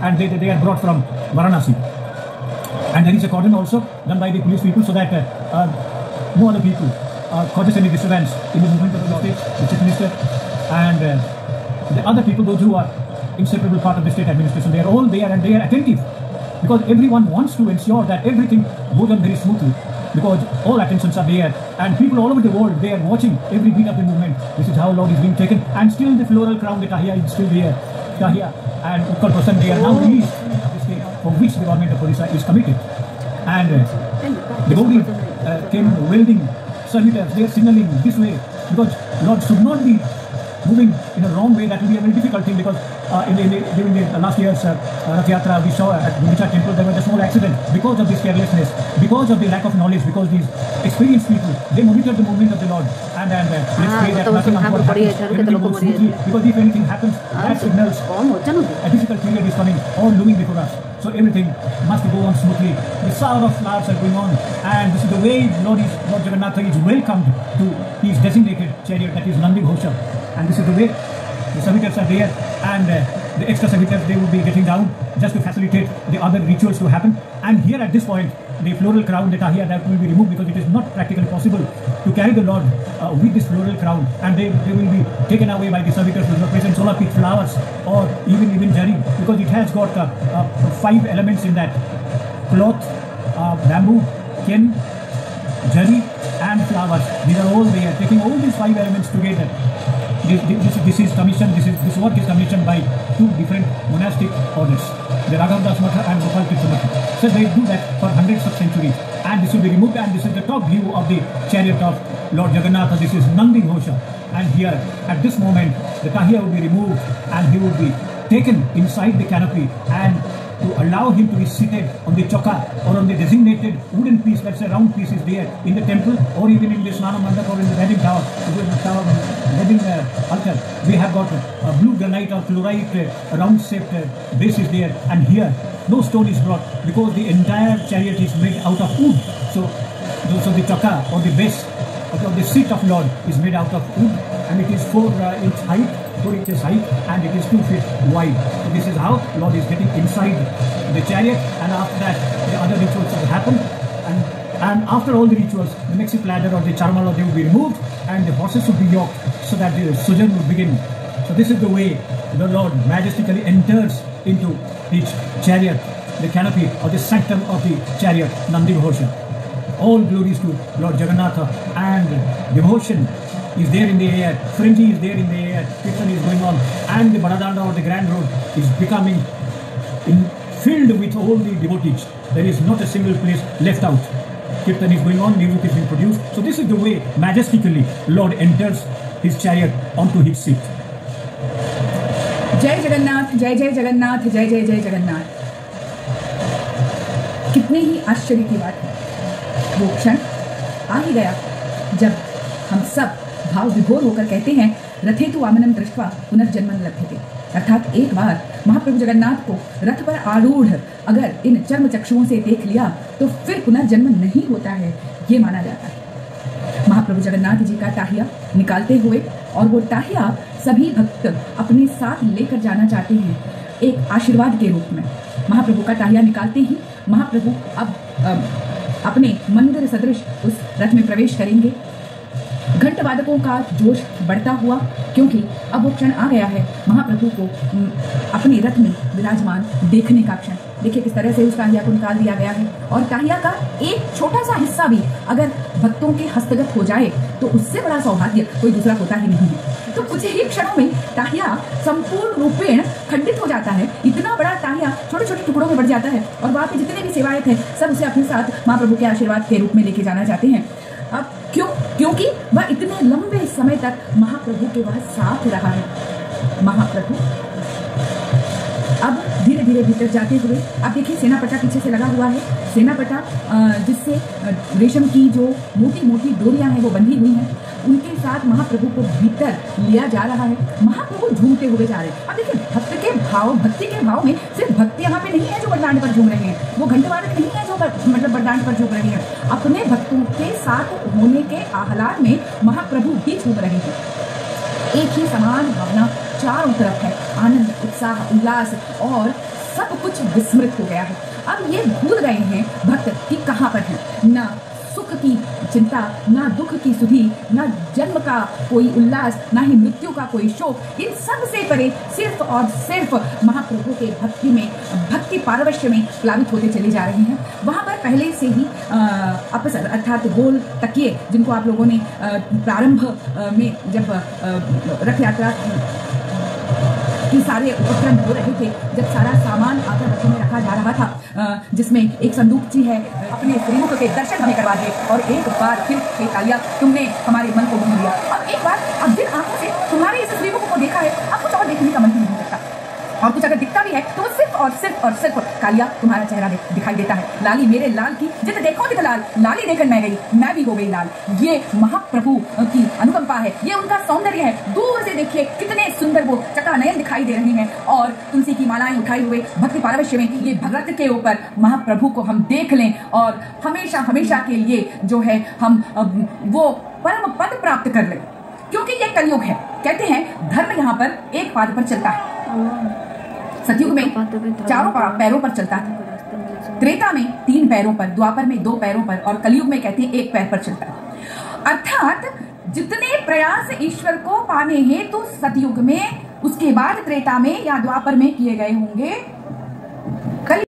and they are brought from Varanasi. And there is a cordon also done by the police people so that no other people causes any disturbance in the movement of the state, the chief minister, and the other people, those who are inseparable part of the state administration. They are all there and they are attentive because everyone wants to ensure that everything goes on very smoothly, because all attentions are there and people all over the world, they are watching every beat of the movement. This is how Lord is being taken, and still the floral crown, the Tahia is still there. Tahia and Utkal Prasann, they are now released this day, for which the government of Odisha is committed. And the body came welding servitors, they are signaling this way, because Lord should not be moving in a wrong way. That will be a very difficult thing, because during the last year's Rath Yatra, we saw at Gundicha temple there was a small accident because of this carelessness, because of the lack of knowledge, because these experienced people, they monitor the movement of the Lord, and let's pray that nothing untoward happens, everything goes smoothly, because if anything happens, that signals a difficult period is coming, all looming before us. So everything must go on smoothly. The shower of flowers are going on, and this is the way Lord Jagannatha is welcomed to his designated chariot, that is Nandi Ghosha. And this is the way the servitors are there, and the extra servitors, they will be getting down just to facilitate the other rituals to happen. And here at this point, the floral crown, the Tahia, that will be removed, because it is not practically possible to carry the Lord with this floral crown, and they will be taken away by the servitors who present solar peak flowers or even jari, because it has got 5 elements in that: cloth, bamboo, ken, jari and flowers. These are all there. Taking all these 5 elements together, this is commissioned. This work is commissioned by 2 different monastic orders, the Raghav Das Matha and Gopal Tirtha Matha. So they do that for hundreds of centuries, and this will be removed. And this is the top view of the chariot of Lord Jagannatha. This is Nandi Ghosha, and here at this moment the Tahia will be removed, and he will be taken inside the canopy, and to allow him to be seated on the choka or on the designated wooden piece, that's a round piece is there in the temple, or even in the Snana Mandap or in the wedding tower, wedding altar. We have got a blue granite or chlorite round shaped base is there, and here no stone is brought, because the entire chariot is made out of wood. So the choka or the base or the seat of Lord is made out of wood, and it is 4 inch height, 4 inches height, and it is 2 feet wide. So this is how Lord is getting inside the chariot, and after that the other rituals will happen, and after all the rituals, the next ladder or the charmala, they will be removed, and the horses will be yoked, so that the sojourn will begin. So this is the way the Lord majestically enters into his chariot, the canopy or the sanctum of the chariot, Nandi Ghosha. All glories to Lord Jagannatha, and devotion is there in the air, frenzy is there in the air, Kirtan is going on, and the Baradanda or the Grand Road is becoming filled with all the devotees. There is not a single place left out. Kirtan is going on, music is being produced. So this is the way majestically Lord enters his chariot onto his seat. जय जगन्नाथ, जय जय जगन्नाथ, जय जय जय जगन्नाथ। कितने ही आश्चर्य की बात है, वो क्षण आ ही गया जब हम सब भाव विभोर होकर कहते हैं रथेतु वामनम दृष्ट्वा पुनर्जन्मन लभ्यते, अर्थात एक बार महाप्रभु जगन्नाथ को रथ पर आरूढ़ अगर इन चर्म चक्षुओं से देख लिया तो फिर पुनर्जन्म नहीं होता है, ये माना जाता है। महाप्रभु जगन्नाथ जी का टाहिया निकालते हुए, और वो टाहिया सभी भक्त अपने साथ लेकर जाना चाहते हैं एक आशीर्वाद के रूप में। महाप्रभु का टाहिया निकालते ही महाप्रभु अब अपने मंदिर सदृश उस रथ में प्रवेश करेंगे। घंट वादकों का जोश बढ़ता हुआ, क्योंकि अब वो क्षण आ गया है महाप्रभु को अपने रथ में विराजमान देखने का क्षण। देखिए किस तरह से उस टाहिया को निकाल दिया गया है, और टाहिया का एक छोटा सा हिस्सा भी अगर भक्तों के हस्तगत हो जाए तो उससे बड़ा सौभाग्य कोई दूसरा होता ही नहीं है। तो कुछ ही क्षणों में टाहिया संपूर्ण रूपेण खंडित हो जाता है। इतना बड़ा टाहिया छोटे छोटे टुकड़ों में बढ़ जाता है, और वहाँ पे जितने भी सेवायत हैं सब उसे अपने साथ महाप्रभु के आशीर्वाद के रूप में लेके जाना चाहते हैं। अब क्योंकि वह इतने लंबे समय तक महाप्रभु के वह साथ रहा है। महाप्रभु अब धीरे धीरे भीतर जाते हुए, अब देखिए सेनापटा पीछे से लगा हुआ है, सेनापटा जिससे रेशम की जो मोटी मोटी डोरियां हैं वो बंधी हुई हैं, उनके साथ महाप्रभु को भीतर लिया जा रहा है। महाप्रभु झूमते हुए जा रहे हैं। अब देखिए भक्ति के भाव में सिर्फ भक्त यहाँ पे नहीं है जो बरदान पर झूम रहे हैं, वो घंटवादक नहीं है जो मतलब बरदान पर झूम रहे हैं, अपने भक्तों के साथ होने के आह्लाद में महाप्रभु भी झूम रहे हैं। एक ही समान भावना चारों तरफ है, आनंद, उत्साह, उल्लास और सब कुछ विस्मृत हो गया है। अब ये भूल गए हैं भक्त कि कहाँ पर है, ना सुख की चिंता, ना दुख की सुधि, ना जन्म का कोई उल्लास, ना ही मृत्यु का कोई शोक। इन सब से परे सिर्फ और सिर्फ महाप्रभु के भक्ति में, भक्ति पारवश्य में प्लावित होते चले जा रहे हैं। वहाँ पर पहले से ही अपसर अर्थात गोल तकिए, जिनको आप लोगों ने प्रारंभ में जब रथ यात्रा कि सारे उपक्रम हो रहे थे, जब सारा सामान आकर रथों में रखा जा रहा था, जिसमें एक संदूक जी है, अपने श्रीमुख के दर्शन हमें करवा दे और एक बार फिर हे कालिया तुमने हमारे मन को मोह लिया। और एक बार अब जिन आंखों से तुम्हारे इस श्रीमुख को देखा है, अब कुछ और देखने का मन ही नहीं करता, और कुछ अगर दिखता भी है तो सिर्फ और सिर्फ और सिर्फ कालिया तुम्हारा चेहरा दिखाई देता है। लाली मेरे लाल की जित देखो दिख लाल, लाली देखकर मैं गई, मैं भी हो गई लाल। ये महाप्रभु की अनुकंपा है, ये उनका सौंदर्य है। दूर से देखिए कितने सुंदर वो चकानयन दिखाई दे रहे हैं, और तुलसी की मालाएं उठाए हुए भक्ति पारवश्य में ये भगत के ऊपर महाप्रभु को हम देख लें, और हमेशा हमेशा के लिए जो है हम वो परम पद प्राप्त कर लें, क्योंकि ये कलयुग है। कहते हैं धर्म यहाँ पर एक पाद पर चलता है, सतयुग में चारों पैरों पर चलता है, त्रेता में 3 पैरों पर, द्वापर में 2 पैरों पर, और कलयुग में कहते हैं 1 पैर पर चलता है। अर्थात जितने प्रयास ईश्वर को पाने हैं तो सतयुग में, उसके बाद त्रेता में या द्वापर में किए गए होंगे,